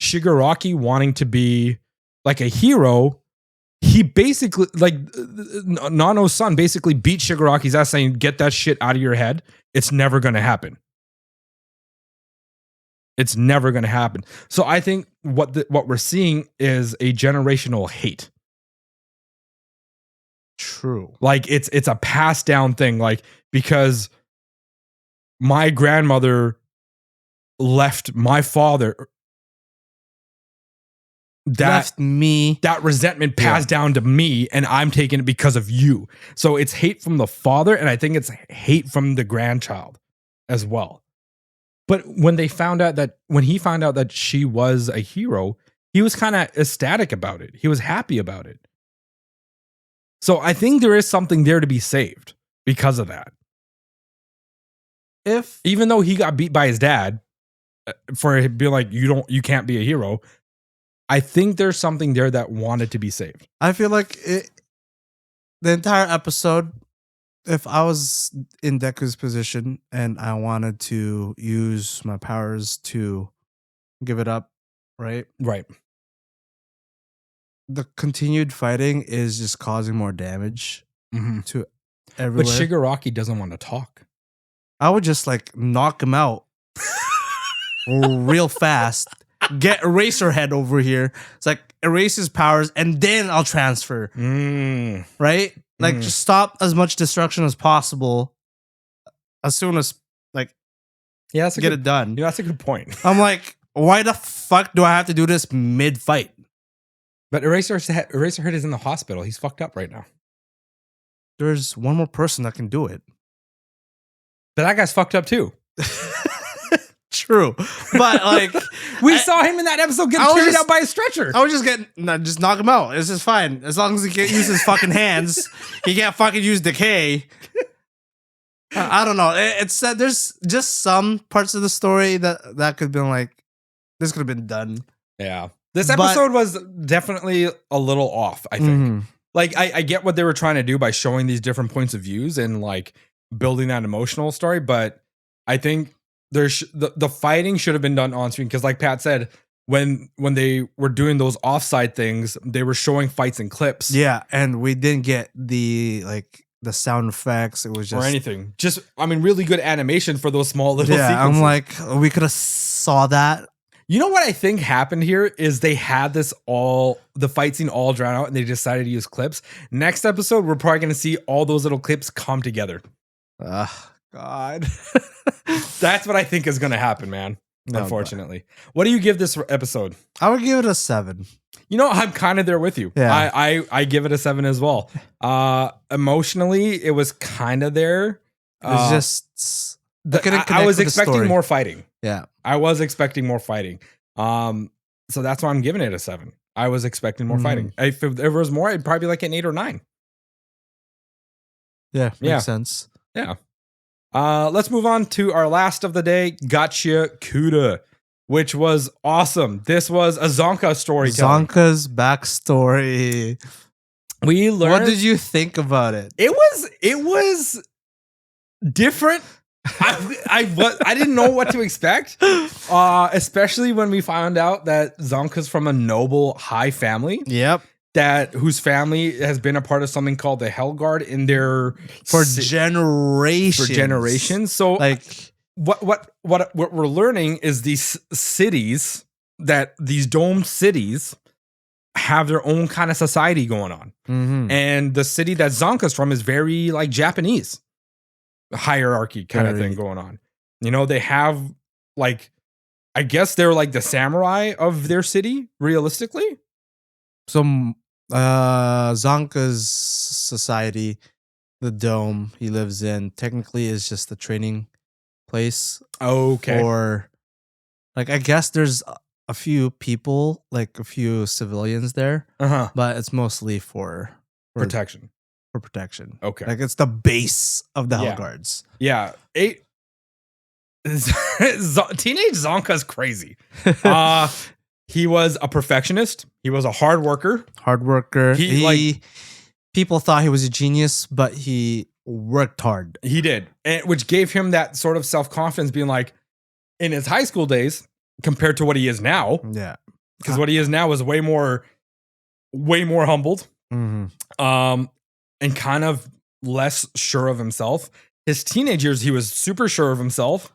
Shigaraki wanting to be like a hero, he basically, like, Nano's son basically beat Shigaraki's ass, saying, "Get that shit out of your head. It's never going to happen. It's never going to happen." So I think what we're seeing is a generational hate. True. Like it's a passed down thing, like, because my grandmother left my father, that resentment passed down to me, and I'm taking it because of you. So it's hate from the father, and I think it's hate from the grandchild as well. But when he found out that she was a hero, he was kind of ecstatic about it. He was happy about it. So I think there is something there to be saved because of that. Even though he got beat by his dad for being like, you can't be a hero, I think there's something there that wanted to be saved. I feel like the entire episode, if I was in Deku's position and I wanted to use my powers to give it up, right? Right. The continued fighting is just causing more damage to everywhere. But Shigaraki doesn't want to talk. I would just like knock him out real fast. Get Eraserhead over here. It's like erase his powers and then I'll transfer. Right? Like just stop as much destruction as possible as soon as like get it done. Yeah, that's a good point. I'm like, why the fuck do I have to do this mid-fight? But Eraserhead is in the hospital. He's fucked up right now. There's one more person that can do it. But that guy's fucked up too. True. But like we saw him in that episode get carried out by a stretcher. I was just knock him out. This is fine. As long as he can't use his fucking hands, he can't fucking use decay. I don't know. It's there's just some parts of the story that could have been like, this could have been done. Yeah. This episode was definitely a little off, I think. Like, I get what they were trying to do by showing these different points of views and like building that emotional story, but I think the fighting should have been done on screen, because like Pat said, when they were doing those offside things, they were showing fights and clips. Yeah, and we didn't get the sound effects. It was just or anything. Just, I mean, really good animation for those small little sequences. I'm like, we could have saw that. You know what I think happened here is they had the fight scene all drawn out and they decided to use clips. Next episode, we're probably going to see all those little clips come together. God. That's what I think is going to happen, man. No, unfortunately. What do you give this episode? I would give it a 7. You know, I'm kind of there with you. Yeah. I give it a 7 as well. Emotionally, it was kind of there. It's just I was expecting more fighting. Yeah. I was expecting more fighting. So that's why I'm giving it a 7. I was expecting more fighting. If there was more, I'd probably be like an 8 or 9. Yeah, makes sense. Yeah. Let's move on to our last of the day, Gotcha Kuda, which was awesome. This was a Zonka storytelling. Zonka's backstory. We learned. What did you think about it? It was different. I didn't know what to expect, especially when we found out that Zonka's from a noble high family. Yep. Whose family has been a part of something called the Hellguard in their For generations. For generations. So Like what we're learning is these cities, that these domed cities have their own kind of society going on. mhm. And the city that Zonka's from is very like Japanese hierarchy kind of Very. thing going on. You know, they have like, I guess they're like the samurai of their city, realistically. So Zonka's society, the dome he lives in, technically is just the training place Okay. for, like, I guess there's a few people, like a few civilians there, Uh-huh. but it's mostly for Protection. protection. Okay. Like it's the base of the Yeah. Hellguards. Yeah. Teenage Zonka's crazy. He was a perfectionist. He was a hard worker. Hard worker. He, People thought he was a genius, but he worked hard. He did, which gave him that sort of self-confidence, being like, in his high school days, compared to what he is now, Yeah. because what he is now is way more humbled, Mm-hmm. and kind of less sure of himself. His teenage years, he was super sure of himself.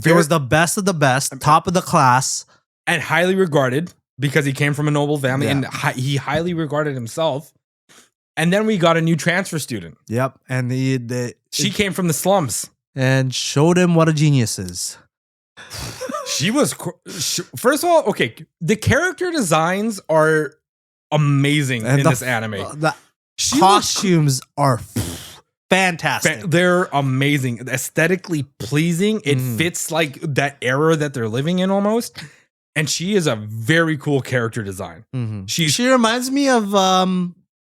He was the best of the best, top of the class. And highly regarded because he came from a noble family, Yeah. and he highly regarded himself. And then we got a new transfer student. Yep. And She came from the slums. and showed him what a genius is. She was, first of all, okay, the character designs are amazing And in this anime. The She costumes are fantastic. They're amazing, aesthetically pleasing. It Mm. fits like that era that they're living in almost. And she is a very cool character design. Mhm. She's She reminds me of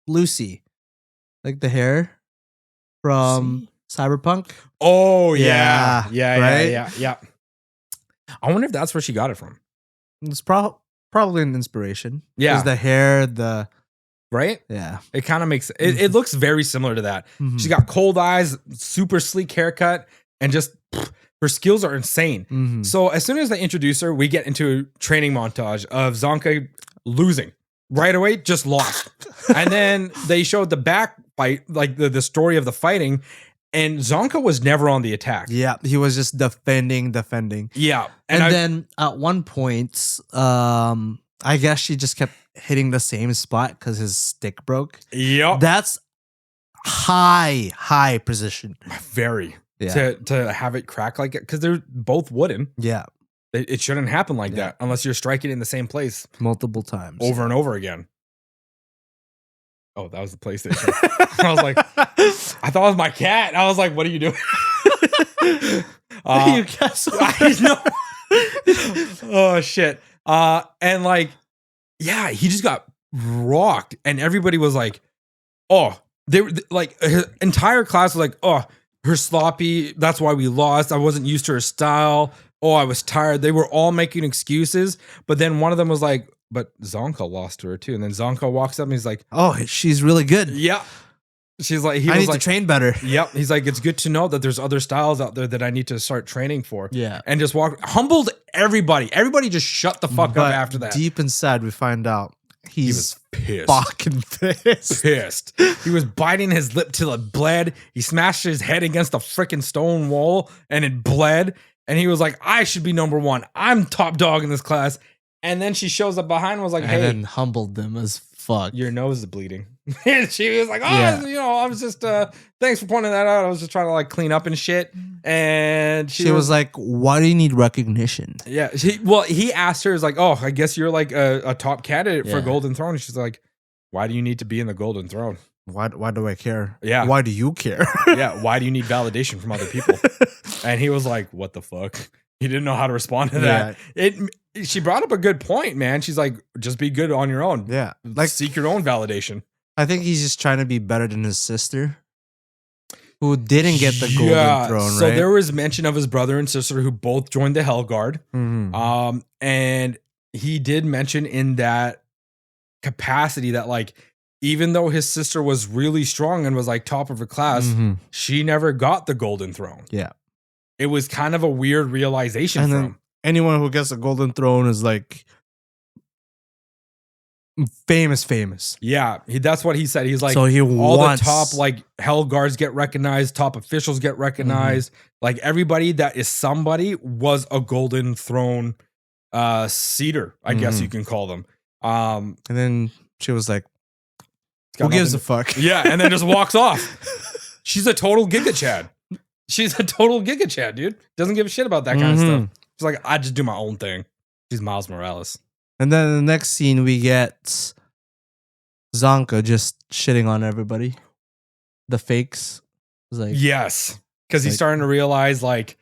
Lucy, like the hair from Cyberpunk. oh Yeah, yeah, right? yeah. I wonder if that's where she got it from. It's probably an inspiration. Yeah. 'Cause the hair, Right? yeah. It kind of makes it looks very similar to that. Mhm. She's got cold eyes, super sleek haircut, and just her skills are insane. Mhm. So as soon as they introduce her, we get into a training montage of Zonka losing right away, just lost. And then they showed the back fight, like the story of the fighting, and Zonka was never on the attack. Yeah, he was just defending. Yeah. And then at one point, I guess she just kept hitting the same spot because his stick broke. Yep. That's high precision. Very. Yeah. To have it crack like it, because they're both wooden. Yeah, It shouldn't happen like Yeah. that unless you're striking in the same place multiple times. over and over again. Oh, that was the PlayStation. I was like, I thought it was my cat. I was like, what are you doing? You guys, I know. Oh shit. And like, yeah, he just got rocked, and everybody was like, oh, they were like, his entire class was like, oh, her sloppy. That's why we lost. I wasn't used to her style. Oh, I was tired. They were all making excuses, but then one of them was like, but Zonka lost to her too. And then Zonka walks up and he's like, oh, she's really good. yeah. She's like, I need to train better. Yep. He's like, it's good to know that there's other styles out there that I need to start training for. Yeah. And just humbled everybody. Everybody just shut the fuck But up after that. deep inside, we find out He he's was pissed. fucking pissed. Pissed. He was biting his lip till it bled. He smashed his head against a freaking stone wall and it bled. And he was like, I should be number one. I'm top dog in this class. And then she shows up behind and was like, And hey, then humbled them as fuck. your nose is bleeding. And she was like, oh, Yeah. you know, I was just, thanks for pointing that out. I was just trying to like clean up and shit. And She was like, why do you need recognition? yeah. He asked her, is like, oh, I guess you're like a top candidate for Yeah. Golden Throne. And she's like, why do you need to be in the Golden Throne? Why do I care? Yeah. Why do you care? Yeah. Why do you need validation from other people? And he was like, what the fuck? He didn't know how to respond to that. She brought up a good point, man. She's like, just be good on your own. Yeah. Like, seek your own validation. I think he's just trying to be better than his sister, who didn't get the Golden Throne, So right? there was mention of his brother and sister who both joined the Hellguard. Mhm. And he did mention in that capacity that like even though his sister was really strong and was like top of her class, Mhm. she never got the golden throne. Yeah. It was kind of a weird realization And for then him. anyone who gets a golden throne is like famous. Yeah, that's what he said. He's like, so he all wants the top like hell guards get recognized, top officials get recognized. Like everybody that is somebody was a golden throne cedar, I guess you can call them. And then she was like, it's got who gives a nothing- fuck? Yeah, and then just walks off. She's a total Giga Chad. She's a total Giga Chad, dude. Doesn't give a shit about that kind of stuff. She's like, I just do my own thing. She's Miles Morales. And then in the next scene, we get Zonka just shitting on everybody. The fakes. It's like, Yes, because he's like- starting to realize like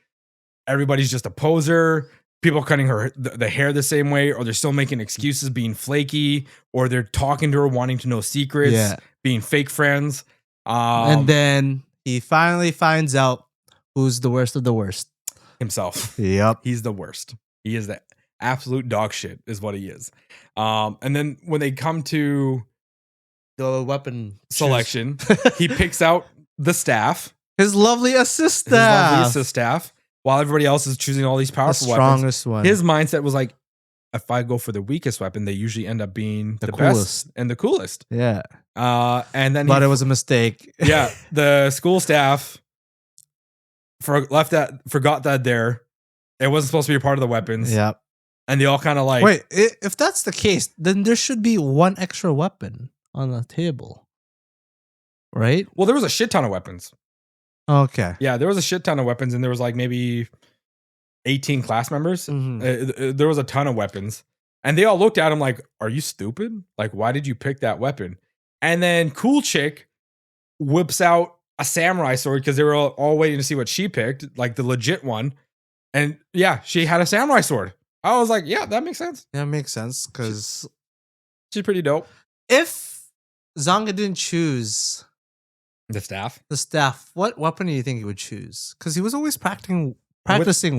everybody's just a poser. People are cutting her the hair the same way, or they're still making excuses, being flaky, or they're talking to her, wanting to know secrets, Yeah. being fake friends. and then he finally finds out who's the worst of the worst. Himself. Yep. He's the worst. He is the absolute dog shit, is what he is. And then when they come to The weapon selection, he picks out the staff, his lovely assist his lovely staff. assist staff, while everybody else is choosing all these The powerful weapons. strongest one. His mindset was like, if I go for the weakest weapon, they usually end up being The the coolest. best and the coolest. yeah. And then But it was a mistake. yeah, the school staff forgot that there. It wasn't supposed to be a part of the weapons. Yep. And they all kind of like, Wait, if that's the case, then there should be one extra weapon on the table. Right? well, there was a shit ton of weapons. Okay. Yeah, there was a shit ton of weapons, and there was like maybe 18 class members. Mhm. There was a ton of weapons, and they all looked at him like, "Are you stupid? Like, why did you pick that weapon?" And then Cool Chick whips out a samurai sword because they were all waiting to see what she picked, like the legit one. And yeah, she had a samurai sword. I was like, "Yeah, that makes sense. That makes sense because She's pretty dope." if Zonga didn't choose The staff the staff, what weapon do you think he would choose? Because he was always practicing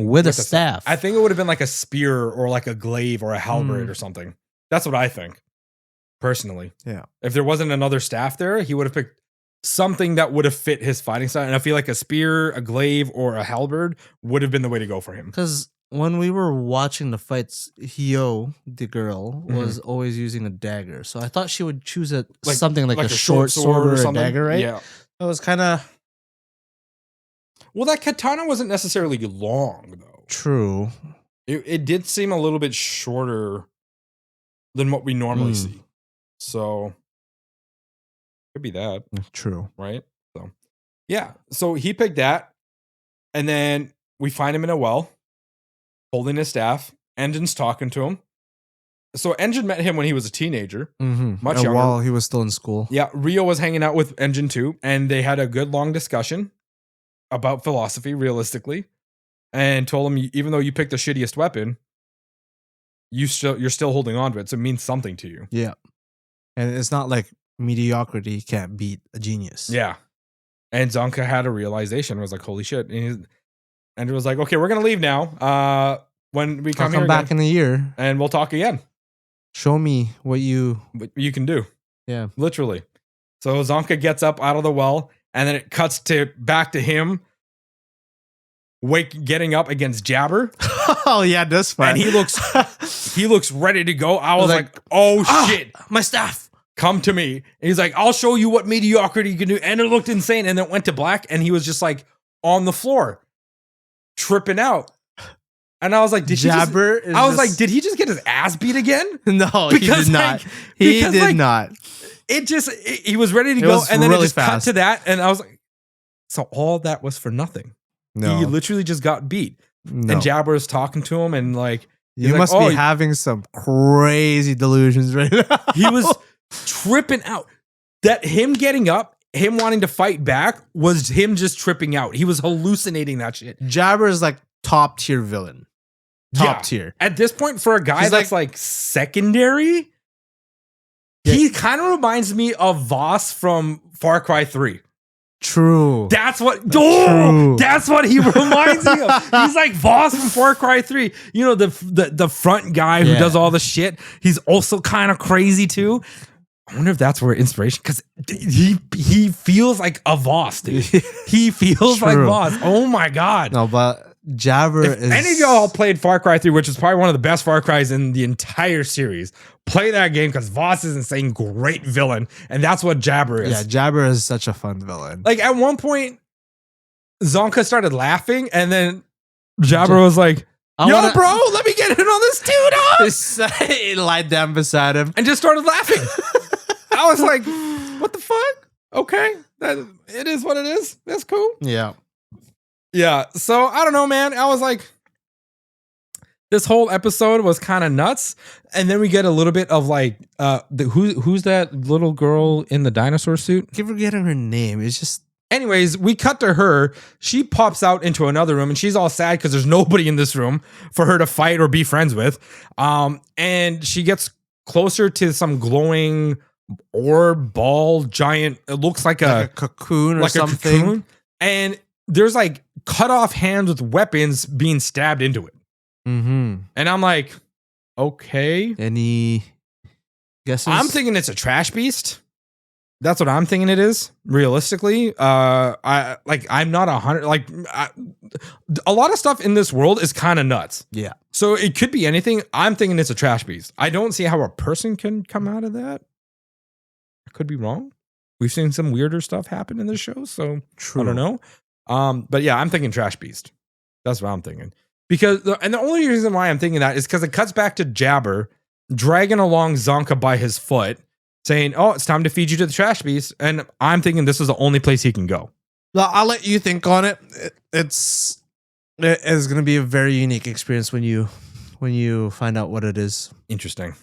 with a the staff. I think it would have been like a spear or like a glaive or a halberd or something. That's what I think, personally. Yeah. If there wasn't another staff there, he would have picked something that would have fit his fighting style. And I feel like a spear, a glaive, or a halberd would have been the way to go for him. Because when we were watching the fights, Hyo, the girl, was always using a dagger. So I thought she would choose something like a short sword or a something. dagger, right? Yeah. It was kind of Well, that katana wasn't necessarily long, though. true. It did seem a little bit shorter than what we normally see. So, could be that. True. Right? So, yeah. So he picked that. And then we find him in a well, holding his staff. Engine's talking to him. So Engine met him when he was a teenager. Much younger. While he was still in school. Yeah. Rio was hanging out with Engine too. And they had a good long discussion about philosophy, realistically. And told him, even though you picked the shittiest weapon, you're still holding on to it. So it means something to you. Yeah. And it's not like mediocrity can't beat a genius. Yeah. And Zonka had a realization. Was like, holy shit. And it was like, okay, we're going to leave now. When we I'll come come here back again, in a year. and we'll talk again. Show me what you. What you can do. Yeah. Literally. So Zonka gets up out of the well, and then it cuts back to him getting up against Jabber. Oh yeah, this fun. And he looks ready to go. I was like, oh shit. My staff. Come to me. And he's like, I'll show you what mediocrity you can do. And it looked insane. And then it went to black, and he was just like on the floor, tripping out. And I was like, did he just get his ass beat again? No, Because, he did not. like- He because, did like, not. He was ready to go. was And then it really just cut fast. to that. And I was like, so all that was for nothing. No. He literally just got beat. No. And Jabber is talking to him, and like, he's You like, must "Oh, be having some crazy delusions right now. he was tripping out. That him getting up, him wanting to fight back, was him just tripping out. He was hallucinating that shit. Jabber is like top tier villain. Top Yeah. tier. At this point, for a guy He's that's like secondary, he kind of reminds me of Voss from Far Cry 3. True. That's what True. that's what he reminds me of. He's like Voss from Far Cry 3. You know, the front guy who Yeah. does all the shit. He's also kind of crazy too. I wonder if that's where inspiration, because he feels like a Voss, dude. He feels like True. Voss. Oh my god. No, but Jabber If is. any of y'all played Far Cry 3, which is probably one of the best Far Cries in the entire series, play that game because Voss is insane, great villain, and that's what Jabber is. Yeah, Jabber is such a fun villain. Like at one point, Zonka started laughing, and then Jabber was like, "Yo, bro, let me get in on this too, dog!" He lied down beside him. And just started laughing. I was like, "What the fuck? Okay, it is what it is. That's cool." Yeah. Yeah. So I don't know, man. I was like, this whole episode was kind of nuts, and then we get a little bit of like, who's that little girl in the dinosaur suit? I keep forgetting her name. It's just. Anyways, we cut to her. She pops out into another room, and she's all sad because there's nobody in this room for her to fight or be friends with. And she gets closer to some glowing orb ball giant. It looks like a cocoon or like something. A cocoon, and there's like cut off hands with weapons being stabbed into it. Mm-hmm. And I'm like, okay. Any guesses? I'm thinking it's a trash beast. That's what I'm thinking it is. Realistically, I'm not 100. Like, a lot of stuff in this world is kind of nuts. Yeah. So it could be anything. I'm thinking it's a trash beast. I don't see how a person can come out of that. I could be wrong. We've seen some weirder stuff happen in this show, so True. I don't know. But yeah, I'm thinking trash beast. That's what I'm thinking. Because the only reason why I'm thinking that is because it cuts back to Jabber dragging along Zonka by his foot, saying, "Oh, it's time to feed you to the trash beast." And I'm thinking this is the only place he can go. Well, I'll let you think on it. It is going to be a very unique experience when you find out what it is. Interesting.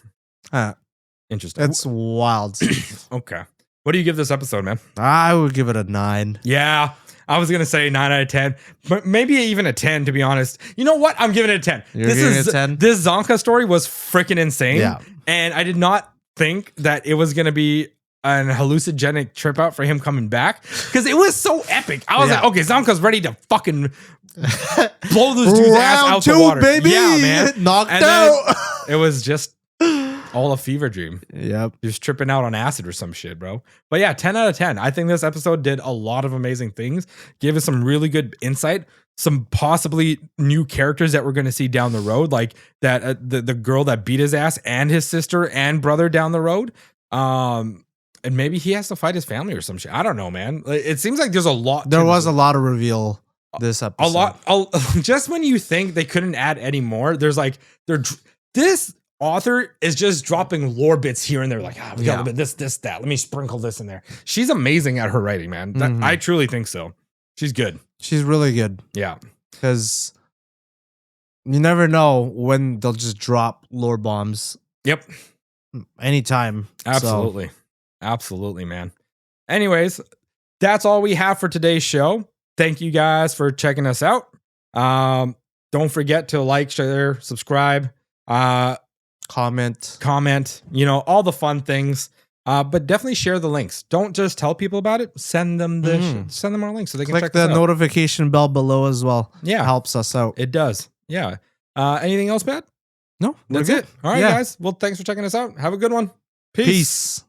Interesting. It's wild. Okay. What do you give this episode, man? I would give it a 9. Yeah, I was going to say 9 out of 10, but maybe even a 10, to be honest. You know what? I'm giving it a 10. You're giving it a 10? This Zonka story was freaking insane. Yeah. And I did not think that it was going to be an hallucinogenic trip out for him coming back, because it was so epic. I was like, okay, Zonka's ready to fucking blow this dude's ass out the water. Baby. Yeah, man. Knocked And out. It was just all a fever dream. Yep. Just tripping out on acid or some shit, bro. But yeah, 10 out of 10. I think this episode did a lot of amazing things, gave us some really good insight, some possibly new characters that we're going to see down the road, like that the girl that beat his ass and his sister and brother down the road. And maybe he has to fight his family or some shit. I don't know, man. It seems like there's a lot. There was a lot of reveal this episode. A lot. Just when you think they couldn't add any more, there's like this author is just dropping lore bits here and there. Like, we got a bit this, that. Let me sprinkle this in there. She's amazing at her writing, man. I truly think so. She's good. She's really good. Yeah, because you never know when they'll just drop lore bombs. Yep. Anytime. Absolutely. So. Absolutely, man. Anyways, that's all we have for today's show. Thank you guys for checking us out. Don't forget to like, share, subscribe, comment, all the fun things. But definitely share the links. Don't just tell people about it. Send them send them our links so they can click check the us out. notification bell below as well. Yeah, helps us out. It does. Yeah. Anything else, Pat? No, that's it. All right, guys. Well, thanks for checking us out. Have a good one. Peace.